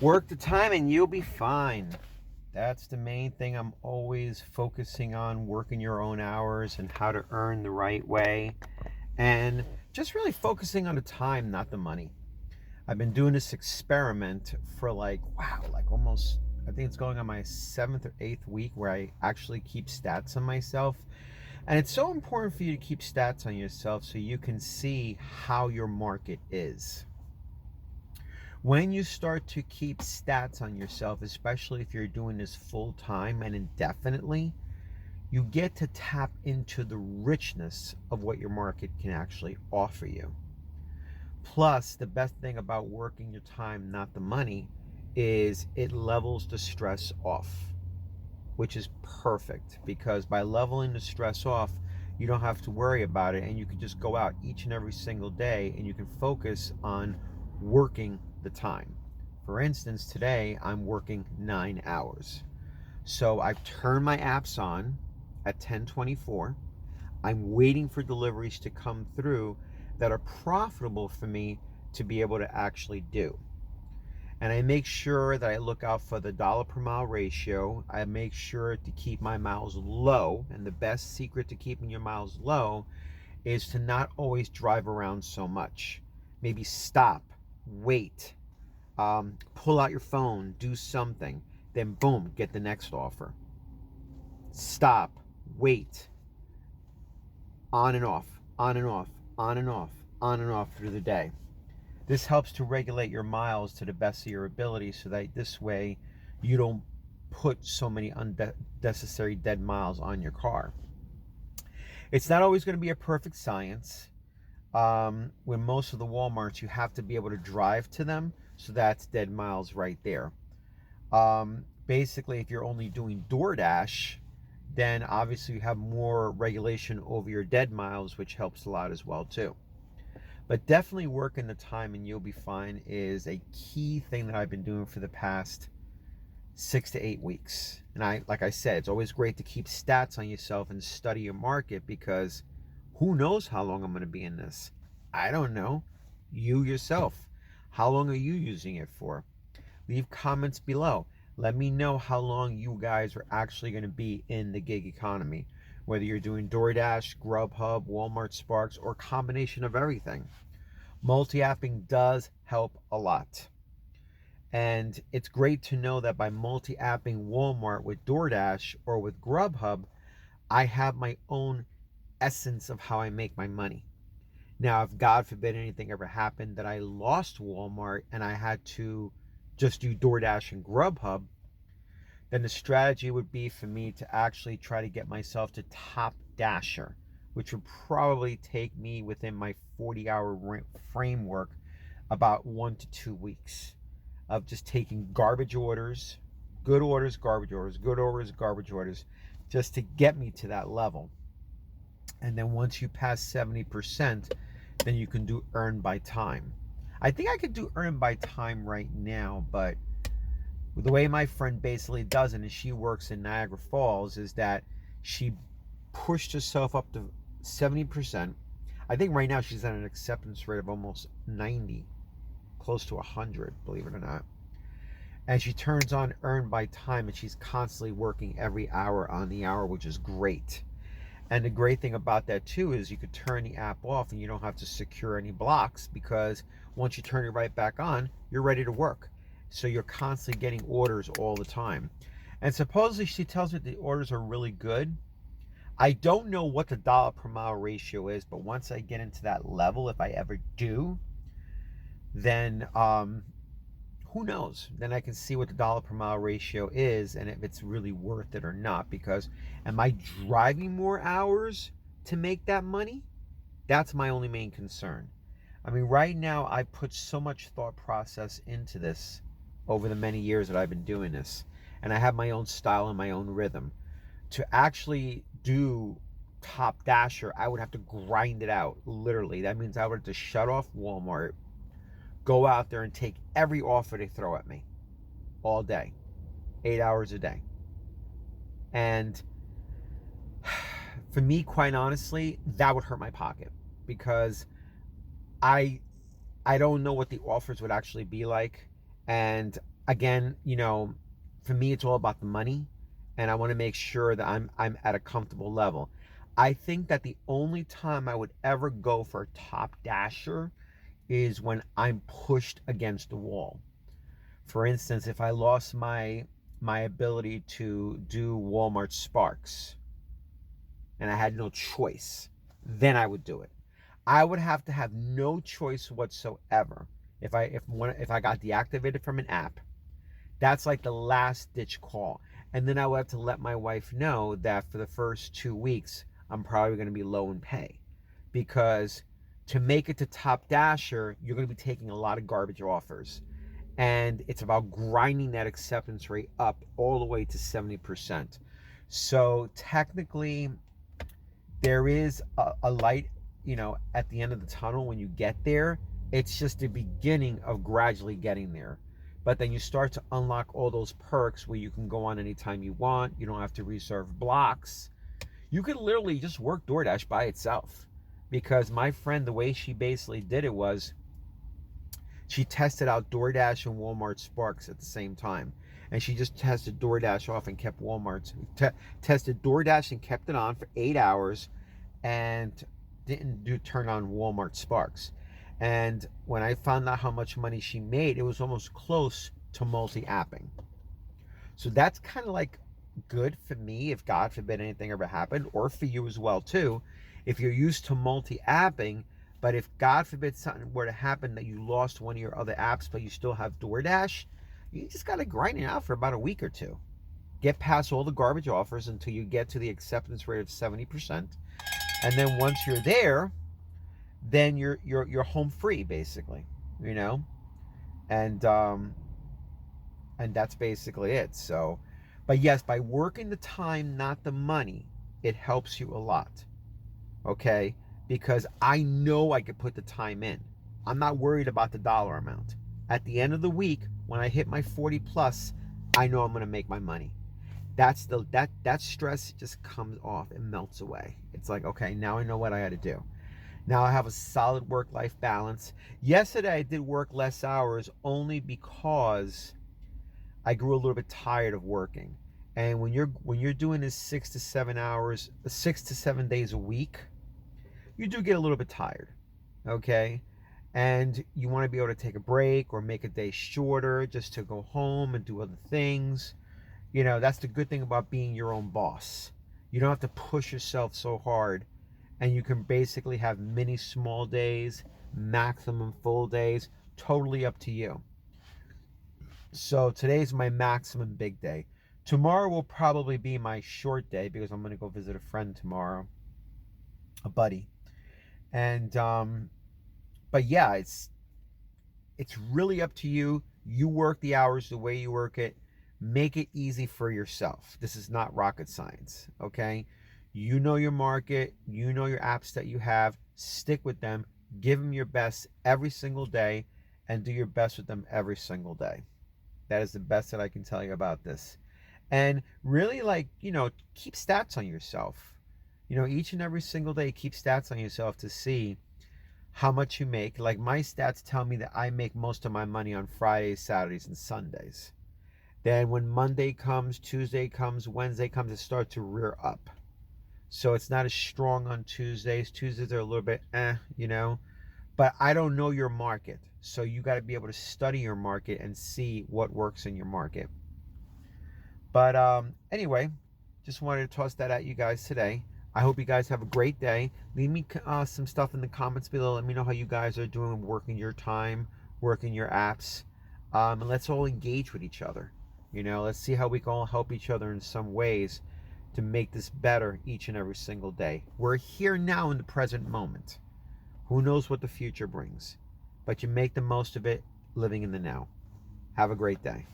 Work the time and you'll be fine. That's the main thing I'm always focusing on, working your own hours and how to earn the right way. And just really focusing on the time, not the money. I've been doing this experiment for like almost, I think it's going on my 7th or 8th week where I actually keep stats on myself. And it's so important for you to keep stats on yourself so you can see how your market is. When you start to keep stats on yourself, especially if you're doing this full time and indefinitely, you get to tap into the richness of what your market can actually offer you. Plus, the best thing about working your time, not the money, is it levels the stress off, which is perfect because by leveling the stress off, you don't have to worry about it and you can just go out each and every single day and you can focus on working the time. For instance, today I'm working 9 hours. So I've turned my apps on at 10:24. I'm waiting for deliveries to come through that are profitable for me to be able to actually do. And I make sure that I look out for the dollar per mile ratio. I make sure to keep my miles low. And the best secret to keeping your miles low is to not always drive around so much. Maybe stop, wait, pull out your phone, do something, then boom, get the next offer. Stop, wait, on and off, on and off, on and off, on and off through the day. This helps to regulate your miles to the best of your ability so that this way you don't put so many unnecessary dead miles on your car. It's not always going to be a perfect science. When most of the Walmarts, you have to be able to drive to them, so that's dead miles right there. Basically, if you're only doing DoorDash, then obviously you have more regulation over your dead miles, which helps a lot as well too. But definitely working the time and you'll be fine is a key thing that I've been doing for the past 6 to 8 weeks. And like I said, it's always great to keep stats on yourself and study your market because who knows how long I'm going to be in this? I don't know. You yourself, how long are you using it for? Leave comments below. Let me know how long you guys are actually going to be in the gig economy, whether you're doing DoorDash, Grubhub, Walmart Sparks, or a combination of everything. Multi-apping does help a lot. And it's great to know that by multi-apping Walmart with DoorDash or with Grubhub, I have my own essence of how I make my money. Now, if God forbid anything ever happened that I lost Walmart and I had to just do DoorDash and Grubhub, then the strategy would be for me to actually try to get myself to Top Dasher, which would probably take me within my 40-hour framework about 1 to 2 weeks of just taking garbage orders, good orders, garbage orders, good orders, garbage orders, just to get me to that level. And then once you pass 70%, then you can do earn by time. I think I could do earn by time right now, but the way my friend basically does it, and she works in Niagara Falls, is that she pushed herself up to 70%. I think right now she's at an acceptance rate of almost 90, close to 100, believe it or not. And she turns on earn by time, and she's constantly working every hour on the hour, which is great. And the great thing about that too is you could turn the app off and you don't have to secure any blocks, because once you turn it right back on, you're ready to work. So you're constantly getting orders all the time. And supposedly she tells me the orders are really good. I don't know what the dollar per mile ratio is, but once I get into that level, if I ever do, then who knows? Then I can see what the dollar per mile ratio is and if it's really worth it or not. Because am I driving more hours to make that money? That's my only main concern. I mean, right now I put so much thought process into this over the many years that I've been doing this. And I have my own style and my own rhythm. To actually do Top Dasher, I would have to grind it out, literally. That means I would have to shut off Walmart, go out there and take every offer they throw at me all day, 8 hours a day. And for me, quite honestly, that would hurt my pocket, because I don't know what the offers would actually be like. And again, for me, it's all about the money, and I want to make sure that I'm at a comfortable level. I think that the only time I would ever go for a top dasher is when I'm pushed against the wall. For instance, if I lost my ability to do Walmart Sparks and I had no choice, then I would do it. I would have to have no choice whatsoever if I got deactivated from an app. That's like the last ditch call. And then I would have to let my wife know that for the first 2 weeks, I'm probably going to be low in pay. Because to make it to Top Dasher, you're going to be taking a lot of garbage offers. And it's about grinding that acceptance rate up all the way to 70%. So technically, there is a light, at the end of the tunnel when you get there. It's just the beginning of gradually getting there. But then you start to unlock all those perks where you can go on anytime you want. You don't have to reserve blocks. You could literally just work DoorDash by itself. Because my friend, the way she basically did it was she tested out DoorDash and Walmart Sparks at the same time. And she just tested DoorDash off and kept tested DoorDash and kept it on for 8 hours and didn't turn on Walmart Sparks. And when I found out how much money she made, it was almost close to multi-apping. So that's kind of like good for me if God forbid anything ever happened, or for you as well too. If you're used to multi-apping, but if God forbid something were to happen that you lost one of your other apps, but you still have DoorDash, you just got to grind it out for about a week or two. Get past all the garbage offers until you get to the acceptance rate of 70%. And then once you're there, then you're home free basically, and that's basically it. So, but yes, by working the time, not the money, it helps you a lot. Okay, because I know I could put the time in. I'm not worried about the dollar amount. At the end of the week, when I hit my 40 plus, I know I'm going to make my money. That stress just comes off and melts away. It's like, okay, now I know what I got to do. Now I have a solid work-life balance. Yesterday I did work less hours only because I grew a little bit tired of working. And when you're doing this 6 to 7 hours, 6 to 7 days a week, you do get a little bit tired. Okay? And you want to be able to take a break or make a day shorter just to go home and do other things. That's the good thing about being your own boss. You don't have to push yourself so hard. And you can basically have mini small days, maximum full days, totally up to you. So today's my maximum big day. Tomorrow will probably be my short day because I'm going to go visit a friend tomorrow, a buddy. And but yeah, it's really up to you. You work the hours the way you work it. Make it easy for yourself. This is not rocket science, okay? You know your market, you know your apps that you have, stick with them, give them your best every single day, and do your best with them every single day. That is the best that I can tell you about this. And really, keep stats on yourself. Each and every single day, keep stats on yourself to see how much you make. Like my stats tell me that I make most of my money on Fridays, Saturdays, and Sundays. Then when Monday comes, Tuesday comes, Wednesday comes, it starts to rear up. So it's not as strong on Tuesdays. Tuesdays are a little bit but I don't know your market. So you got to be able to study your market and see what works in your market. But anyway, just wanted to toss that at you guys today. I hope you guys have a great day. Leave me some stuff in the comments below. Let me know how you guys are doing working your time, working your apps. And let's all engage with each other. Let's see how we can all help each other in some ways to make this better each and every single day. We're here now in the present moment. Who knows what the future brings? But you make the most of it living in the now. Have a great day.